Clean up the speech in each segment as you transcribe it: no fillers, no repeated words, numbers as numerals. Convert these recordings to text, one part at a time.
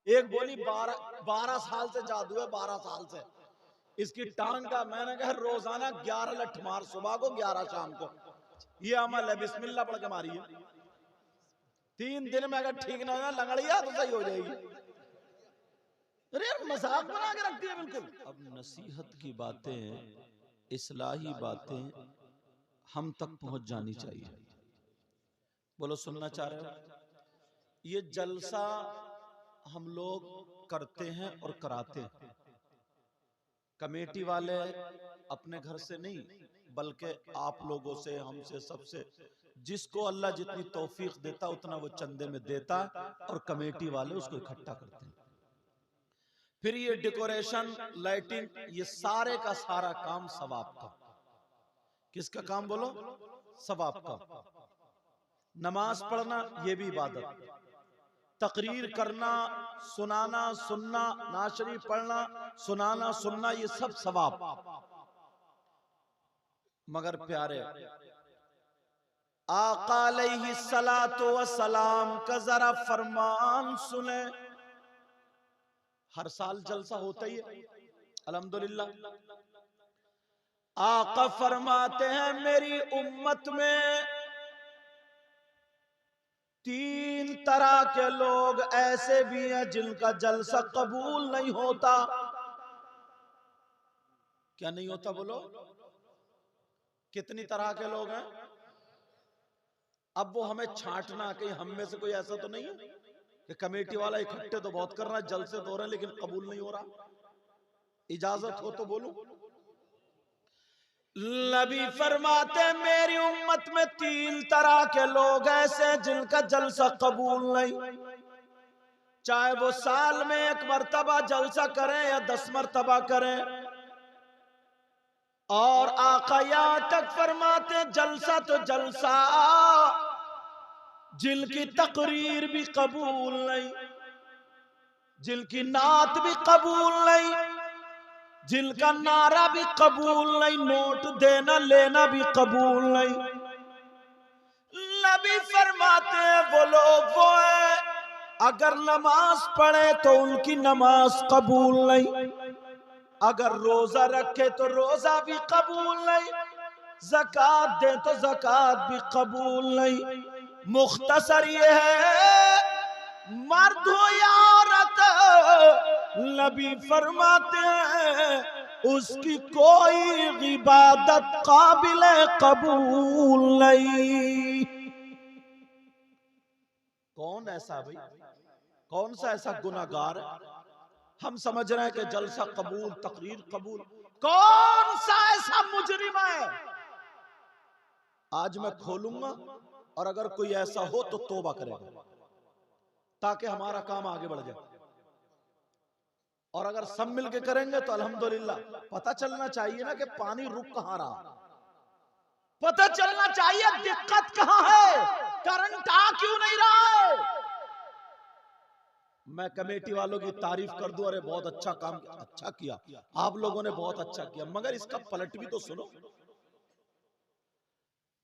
एक बोली 12 साल से जादू है, 12 साल से इसकी टांग का। मैंने कहा रोजाना 11 लठ मार, सुबह को 11 शाम को, ये अमल है, बिस्मिल्लाह पढ़ के मारिए। 3 दिन में अगर ठीक ना हो लंगड़िया तो सही हो जाएगी। अरे यार मजाक बना के रखती है बिल्कुल। अब नसीहत की बातें, इस्लाही बातें हम तक पहुंच जानी चाहिए। बोलो सुनना चाह रहे हो? ये जलसा हम लोग करते हैं और कराते हैं, कमेटी वाले अपने घर से नहीं, बल्कि आप लोगों से, हमसे, सबसे, जिसको अल्लाह जितनी तौफीक देता उतना वो चंदे में देता है और कमेटी वाले उसको इकट्ठा करते हैं। फिर ये डेकोरेशन, लाइटिंग, ये सारे का सारा काम सवाब का। किसका काम बोलो? सवाब का। नमाज पढ़ना ये भी इबादत, तकरीर करना, सुनाना, सुनना, नाशरी पढ़ना, सुनाना, सुनना, ये सब सवाब। मगर प्यारे आका अलैहिस्सलातु वस्सलाम का जरा फरमान सुने। हर साल जलसा होता ही है अल्हम्दुलिल्लाह। आका फरमाते हैं मेरी उम्मत में 3 तरह के लोग ऐसे भी हैं जिनका जलसा कबूल नहीं होता। क्या नहीं होता बोलो? कितनी तरह के लोग हैं? अब वो हमें छांटना, कहीं हम में से कोई ऐसा तो नहीं है कि कमेटी वाला इकट्ठे तो बहुत कर रहा है, जलसे तो हो रहे हैं लेकिन कबूल नहीं हो रहा। इजाजत हो तो बोलो। नबी फरमाते मेरी उम्मत में 3 तरह के लोग ऐसे जिनका जलसा कबूल नहीं, चाहे वो साल में 1 मर्तबा जलसा करें या 10 मर्तबा करें। और आका यहां तक फरमाते जलसा तो जलसा, जिनकी तकरीर भी कबूल नहीं, जिनकी नात भी कबूल नहीं, जिनका नारा भी कबूल नहीं, नोट देना लेना भी कबूल नहीं। नबी फरमाते हैं वो लोग वो है अगर नमाज पढ़े तो उनकी नमाज कबूल नहीं, अगर रोजा रखे तो रोजा भी कबूल नहीं, ज़कात दे तो ज़कात भी कबूल नहीं। मुख्तसर ये है मर्द हो या औरत, नबी फरमाते हैं उसकी कोई इबादत काबिल कबूल नहीं। कौन ऐसा भाई? कौन सा ऐसा गुनाहगार है? हम समझ रहे हैं कि जलसा कबूल, तकरीर कबूल, कौन सा ऐसा मुजरिम है? आज मैं खोलूंगा और अगर कोई ऐसा हो तो तौबा करेगा ताकि हमारा काम आगे बढ़ जाए। और अगर सब मिलके करेंगे तो अल्हम्दुलिल्लाह। पता चलना चाहिए ना कि पानी रुक कहां रहा, पता चलना चाहिए दिक्कत कहां है, करंट आ क्यों नहीं रहा है। मैं कमेटी वालों की तारीफ कर दूं, अरे बहुत अच्छा काम किया, अच्छा किया आप लोगों ने, बहुत अच्छा किया, मगर इसका पलट भी तो सुनो।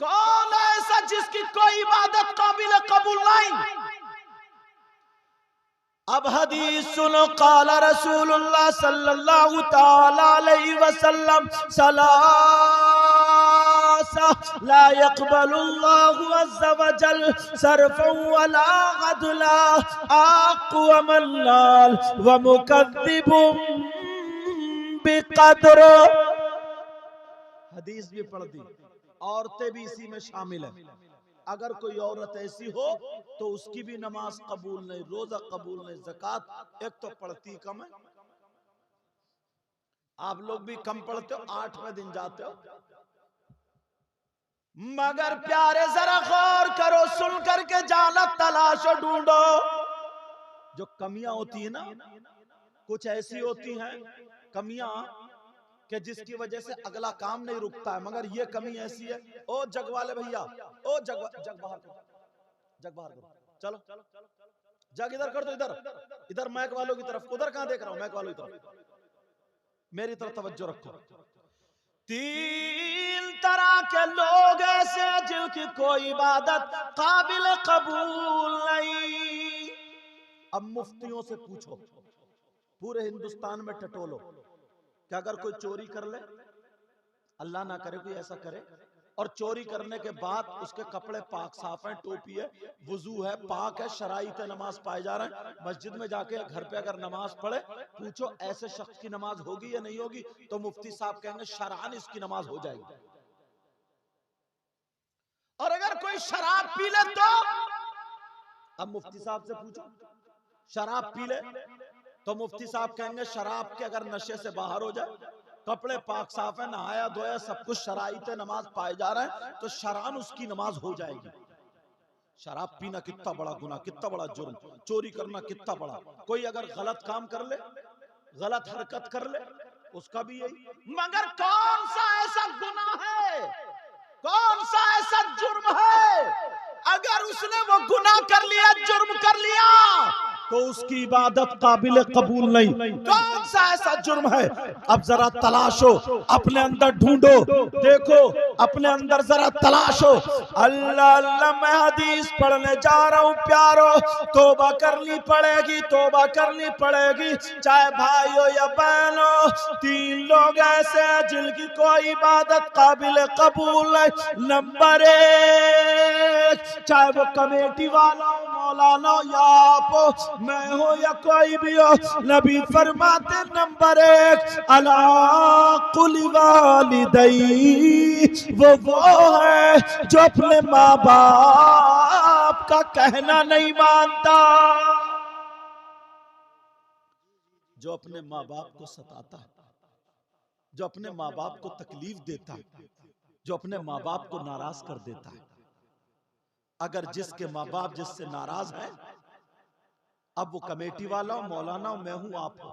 कौन है ऐसा जिसकी कोई इबादत काबिल कबूल नहीं? अब हदीस सुनो, काला रसूलुल्लाह सल्लल्लाहु ताला अलैहि वसल्लम सलासा ला यक़बलुल्लाहु अज़्ज़ा वजल सरफन वला अदला आक़वमन्नाल व मुकद्दिबुम बिक़द्र। हदीस भी पढ़ दी, औरतें भी इसी में शामिल है। अगर कोई औरत ऐसी हो तो उसकी भी नमाज कबूल नहीं, रोजा कबूल नहीं, ज़कात एक तो पढ़ती कम है, आप लोग भी कम पढ़ते हो, 8वें दिन जाते हो। मगर प्यारे जरा गौर करो, सुन करके जाना, तलाशो, ढूंढो। जो कमियां होती है ना, कुछ ऐसी होती हैं कमियां कि जिसकी वजह से अगला काम नहीं रुकता है, मगर ये कमी ऐसी है। ओ जग वाले भैया, ओ जग बाहर करो, जग बाहर करो, चलो जग इधर कर दो, इधर इधर मैक वालों की तरफ। उधर कहां देख रहा हूं? मैक वालों की तरफ, मेरी तरफ तवज्जो रखो। 3 तरह के लोग ऐसे जिनकी कोई इबादत काबिल कबूल नहीं। अब मुफ्तियों से पूछो, पूरे हिंदुस्तान में टटोलो कि अगर कोई चोरी कर ले, अल्लाह ना करे कोई ऐसा करे, और चोरी करने के बाद उसके कपड़े पाक साफ हैं, टोपी है, वुजू है, पाक है, शराइत नमाज पाए जा रहे हैं, मस्जिद में जाके घर पे अगर नमाज पढ़े, पूछो ऐसे शख्स की नमाज होगी या नहीं होगी, तो मुफ्ती साहब कहेंगे शरअन इसकी नमाज हो जाएगी। और अगर कोई शराब पी ले तो, अब मुफ्ती साहब से पूछो, शराब पी ले तो मुफ्ती साहब कहेंगे शराब के अगर नशे से बाहर हो जाए, कपड़े पाक साफ है, नहाया धोया, सब कुछ शराइत नमाज पाए जा रहे हैं, तो शरअन उसकी नमाज हो जाएगी। शराब पीना कितना बड़ा गुनाह, कितना बड़ा जुर्म, चोरी करना कितना बड़ा, कोई अगर गलत काम कर ले, गलत हरकत कर ले, उसका भी यही। मगर कौन सा ऐसा गुनाह है, कौन सा ऐसा जुर्म है, अगर उसने वो गुनाह कर लिया, जुर्म कर लिया, तो उसकी इबादत काबिल कबूल नहीं। कौन सा ऐसा जुर्म है? अब जरा तलाशो, अपने अंदर ढूंढो, देखो अपने अंदर जरा तलाशो। अल्लाह अल्लाह, मैं हदीस पढ़ने जा रहा हूं प्यारो, तौबा करनी पड़ेगी, तौबा करनी पड़ेगी, चाहे भाई हो या बहन हो। 3 लोग ऐसे हैं जिनकी कोई इबादत काबिल कबूल नहीं। नंबर 1, चाहे वो कमेटी वाला हो, मौलाना हो या आप हो, मैं हो या कोई भी हो, नबी फरमाते नंबर 1, अला कुल वालिदैई, वो है जो अपने माँ बाप का कहना नहीं मानता, जो अपने माँ बाप को सताता है, जो अपने माँ बाप को तकलीफ देता है, जो अपने माँ बाप को नाराज कर देता है। अगर जिसके माँ बाप जिससे नाराज है, अब वो कमेटी वाला हो, मौलाना हो, मैं हूं, आप हो,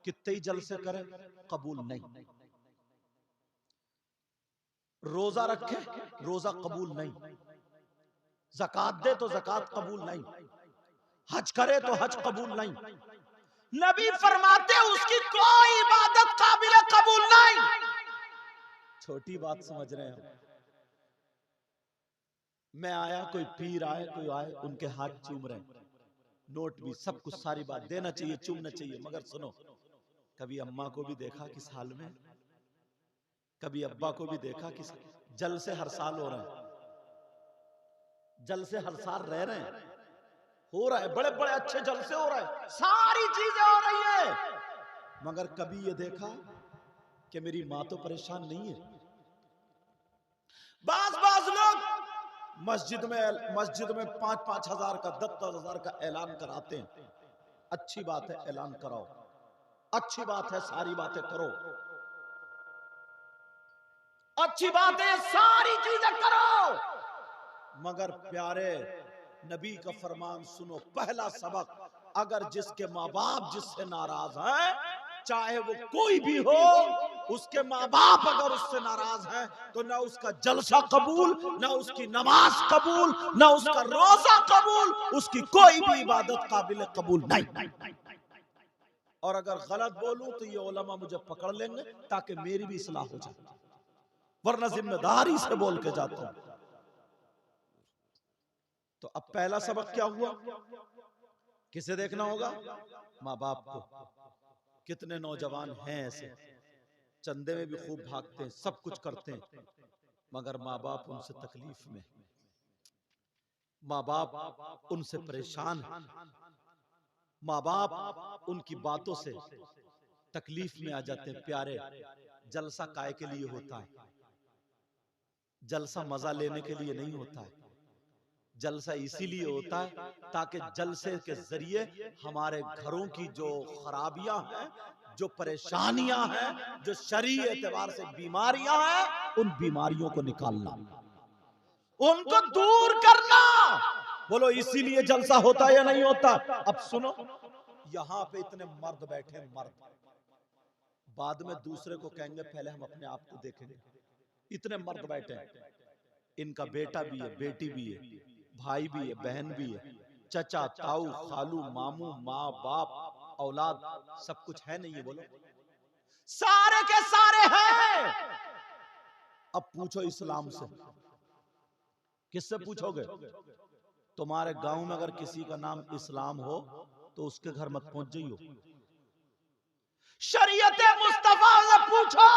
कितने ही जलसे करे, कबूल नहीं। रोजा रखे, रोजा कबूल नहीं। ज़कात दे तो ज़कात कबूल नहीं। हज करे तो हज कबूल नहीं। नबी फरमाते उसकी कोई इबादत काबिल कबूल नहीं। छोटी बात समझ रहे हैं? मैं आया, कोई पीर आए, कोई आए, उनके हाथ चूम रहे हैं, नोट भी, सब कुछ, सारी बात देना चाहिए, चूमना चाहिए। मगर सुनो, कभी अम्मा को भी देखा किस हाल में, कभी अब्बा को भी देखा किस जल से हर साल हो रहे हैं, जल से हर साल रह रहे हैं, हो रहा है, बड़े बड़े अच्छे जल से हो रहा है, सारी चीजें हो रही है, मगर कभी ये देखा कि मेरी माँ तो परेशान नहीं है। बाज लोग मस्जिद में 5-5 हजार का, 10-10 हजार का ऐलान कराते हैं। अच्छी बात है, ऐलान कराओ, अच्छी बात है, सारी बातें करो, अच्छी बात है, सारी चीजें करो, मगर प्यारे नबी का फरमान सुनो। पहला सबक, अगर जिसके माँ बाप जिससे नाराज हैं, चाहे वो कोई भी हो, उसके माँ बाप अगर उससे नाराज हैं, तो ना उसका जलसा कबूल, ना उसकी नमाज कबूल, ना उसका रोजा कबूल, उसकी कोई भी इबादत काबिल कबूल नहीं। और अगर गलत बोलूं तो ये उलमा मुझे पकड़ लेंगे, ताकि मेरी भी इस्लाह हो जाए, वरना जिम्मेदारी से बोल के जाता हूं। तो अब पहला सबक क्या हुआ? किसे देखना होगा? माँ बाप को। कितने नौजवान हैं ऐसे, चंदे में भी खूब भागते हैं, सब कुछ करते हैं, मगर माँ बाप उनसे तकलीफ में, माँ बाप उनसे परेशान है, माँ बाप उनकी बातों से तकलीफ में आ जाते हैं। प्यारे, जलसा काय के लिए होता है? जलसा मजा लेने के लिए नहीं होता है। जलसा इसीलिए होता है ताकि जलसे के जरिए हमारे घरों की जो खराबियां हैं, जो परेशानियां हैं, जो शरीय एतबार से बीमारियां हैं, उन बीमारियों को निकालना, उनको दूर करना। बोलो, इसीलिए जलसा होता है या नहीं होता? अब सुनो, यहां पे इतने मर्द बैठे, मर्द बाद में दूसरे को कहेंगे, पहले हम अपने आप को देखेंगे। इतने मर्द बैठे हैं, इनका बेटा भी है, बेटी भी है, भाई भी है, बहन भी है, चचा, ताऊ, खालू, मामू, माँ बाप, औलाद, सब कुछ है नहीं है? बोलो, सारे के सारे हैं। अब पूछो इस्लाम से, किससे पूछोगे? तुम्हारे गांव में अगर किसी का नाम इस्लाम हो तो उसके घर मत पहुंच जाइयो। शरीयत मुस्तफा से पूछो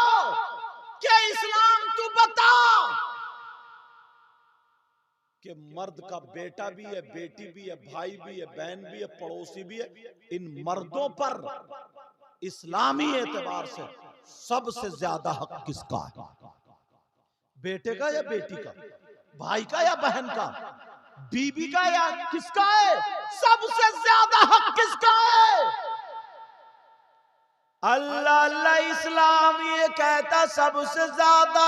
कि इस्लाम तू बता कि मर्द का बेटा भी है, बेटी भी है, भाई भी है, बहन भी है, पड़ोसी भी है, इन मर्दों पर इस्लामी एतबार से सबसे ज्यादा हक किसका है? बेटे का या बेटी का, भाई का या बहन का, बीबी का या किसका है? सबसे ज्यादा हक किसका है? अल्लाह अल्लाह इस्लाम ये कहता सबसे ज्यादा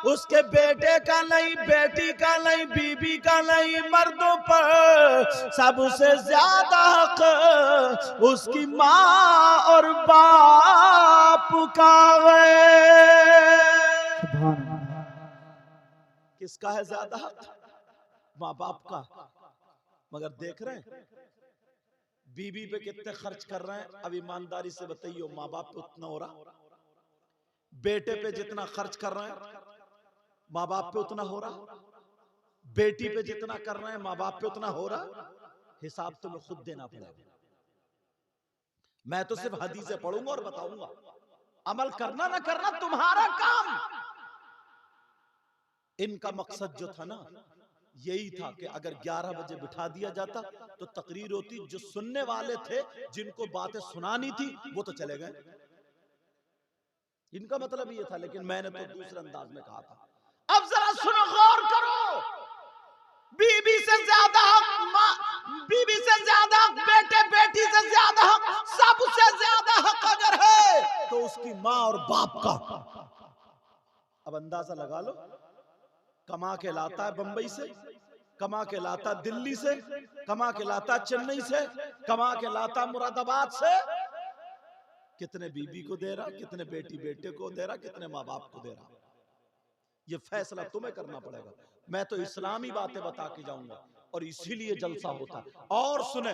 उसके बेटे का नहीं, बेटी का नहीं, बीबी का नहीं, मर्दों पर सबसे ज्यादा हक उसकी माँ और बाप का है। किसका है ज्यादा हक? माँ बाप का। मगर देख रहे हैं बीबी पे कितने खर्च कर रहे हैं? अब ईमानदारी से बताइए, माँ बाप पे उतना हो रहा? बेटे पे जितना खर्च कर रहे हैं माँ बाप पे उतना हो रहा? बेटी पे जितना कर रहे हैं माँ बाप पे उतना हो रहा? हिसाब तुम्हें खुद देना पड़ेगा। मैं तो सिर्फ हदीसें पढ़ूंगा और बताऊंगा, अमल करना ना करना तुम्हारा काम। इनका मकसद जो था ना यही था कि अगर 11 बजे बिठा दिया जाता तो तकरीर होती, जो सुनने वाले थे जिनको बातें सुनानी थी वो तो चले गए। इनका मतलब ये था, लेकिन मैंने तो दूसरे अंदाज में कहा था। अब जरा सुनो, गौर करो, बीबी से ज्यादा हक माँ, बीबी से ज्यादा हक बेटे, बेटी से ज्यादा हक, सबसे ज्यादा हक अगर है तो उसकी माँ और बाप का। अब अंदाजा लगा लो, कमा के लाता है बंबई से, कमा के लाता दिल्ली से, कमा के लाता चेन्नई से, कमा के लाता मुरादाबाद से, कितने बीबी को दे रहा, कितने बेटी बेटे को दे रहा, कितने माँ बाप को दे रहा, ये फैसला तुम्हें करना पड़ेगा। मैं तो इस्लामी बातें बता के जाऊंगा और इसीलिए जलसा होता है। और सुने,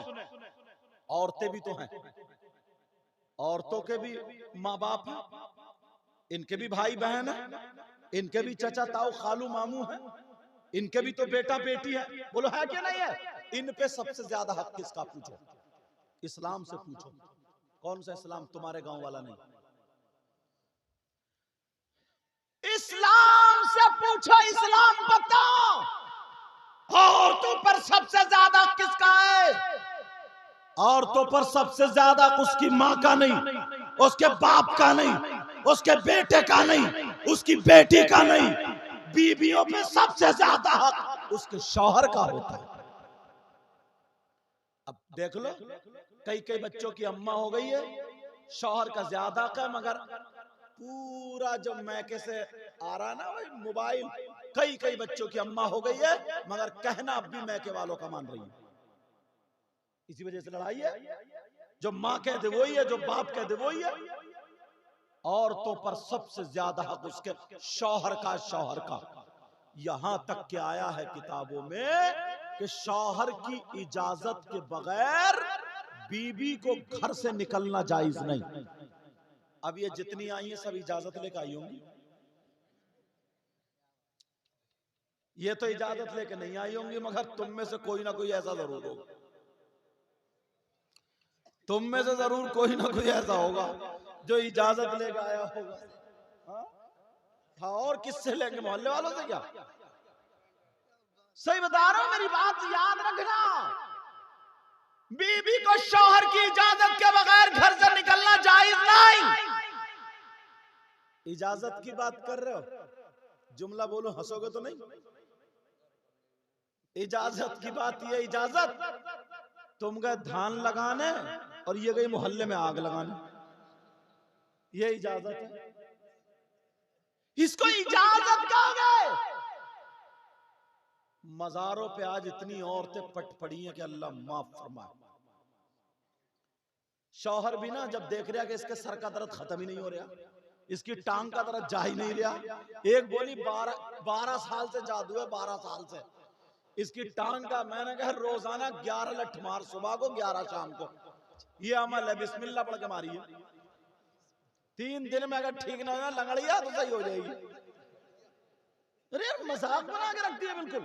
औरतें भी तो हैं, औरतों के भी माँ बाप हैं, इनके भी भाई बहन हैं, इनके भी चचा ताऊ खालू मामू हैं, इनके भी तो बेटा बेटी है। बोलो है कि नहीं है? इन पे सबसे ज्यादा हक किसका? पूछो, इस्लाम से पूछो। कौन सा इस्लाम? तुम्हारे गांव वाला नहीं, इस्लाम से पूछो। इस्लाम बताओ औरतों पर सबसे ज्यादा किसका है? औरतों पर सबसे ज्यादा उसकी माँ का नहीं, उसके बाप का नहीं, उसके बेटे का नहीं, उसकी बेटी का नहीं, बीवियों पे सबसे ज्यादा हक उसके शौहर का होता है। अब देख लो, कई कई बच्चों की अम्मा हो गई है, शौहर का ज्यादा हक है, मगर पूरा जो मैके से आ रहा ना भाई मोबाइल, कई कई बच्चों की अम्मा हो गई है, मगर कहना अब भी मैके वालों का मान रही है। इसी वजह से लड़ाई है, जो माँ कह दे वही है, जो बाप कह दे वही है। औरतों पर सबसे ज्यादा हक उसके शौहर का, शौहर का। यहां तक के आया है किताबों में कि शौहर की इजाजत के बगैर बीबी को घर से निकलना जायज नहीं। अब ये जितनी आई है सब इजाजत लेकर आई होंगी, ये तो इजाजत लेके नहीं आई होंगी, मगर तुम में से कोई ना कोई ऐसा जरूर होगा, तुम में से जरूर कोई ना कोई ऐसा होगा जो इजाजत लेके आया होगा। हाँ, और किससे लेंगे? मोहल्ले वालों से क्या? सही बता रहा हूं, मेरी बात याद रखना। बीबी को शौहर की इजाजत के बगैर घर से निकलना जायज नहीं। इजाजत की बात कर रहे हो, जुमला बोलो, हंसोगे तो नहीं। इजाजत की बात, ये इजाजत, तुम गए धान लगाने और ये गई मोहल्ले में आग लगाने, ये इजाजत है, इसको इजाजत कहोगे? मजारों पे आज इतनी औरतें पट पड़ी हैं कि अल्लाह माफ फरमाए। शौहर भी ना जब देख रहा कि इसके सर का दर्द खत्म ही नहीं हो रहा, इसकी टांग का दर्द जा ही नहीं रहा। एक बोली 12 साल से जादू है, 12 साल से इसकी टांग का। मैंने कहा रोजाना 11 लठ मार, सुबह को 11 शाम को, ये अमल है, बिस्मिल्लाह पढ़ के मारिए। 3 दिन में अगर ठीक ना हो लंगड़िया तो सही हो जाएगी। अरे यार मजाक बना के रखती है बिल्कुल।